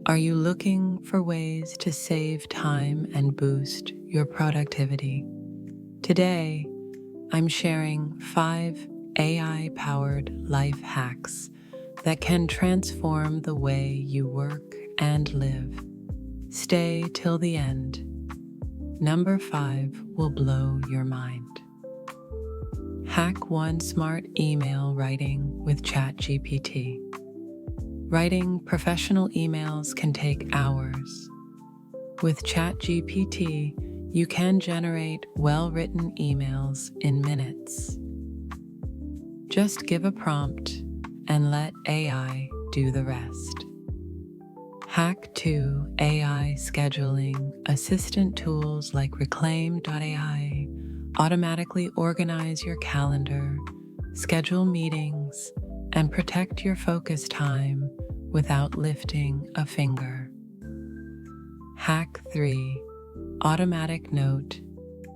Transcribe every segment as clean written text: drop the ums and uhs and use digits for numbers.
Are you looking for ways to save time and boost your productivity? Today, I'm sharing 5 AI-powered life hacks that can transform the way you work and live. Stay till the end. Number 5 will blow your mind. Hack 1: Smart Email Writing with ChatGPT. Writing professional emails can take hours. With ChatGPT, you can generate well-written emails in minutes. Just give a prompt and let AI do the rest. Hack 2: AI Scheduling. Assistant tools like Reclaim.ai automatically organize your calendar, schedule meetings, and protect your focus time without lifting a finger. Hack 3: Automatic Note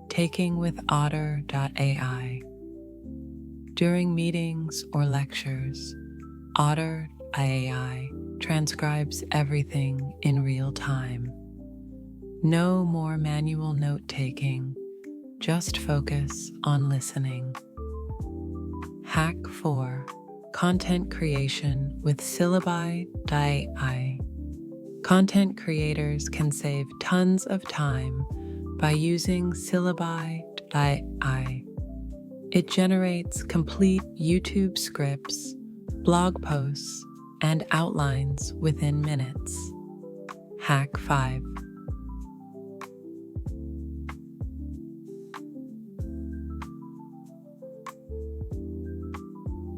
Taking with Otter.ai. During meetings or lectures, Otter.ai transcribes everything in real time. No more manual note-taking, just focus on listening. Hack 4: Content Creation with syllabi.ai. Content creators can save tons of time by using syllabi.ai. It generates complete YouTube scripts, blog posts, and outlines within minutes. Hack 5: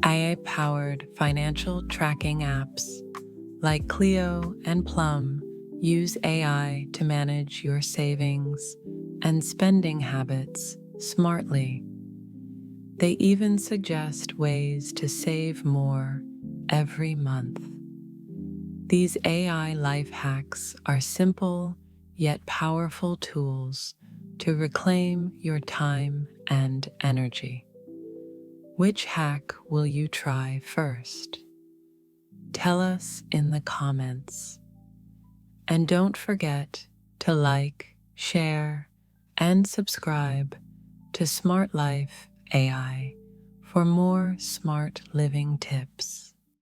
AI-powered financial tracking apps like Clio and Plum use AI to manage your savings and spending habits smartly. They even suggest ways to save more every month. These AI life hacks are simple yet powerful tools to reclaim your time and energy. Which hack will you try first? Tell us in the comments. And don't forget to like, share, and subscribe to SmartLife AI for more smart living tips.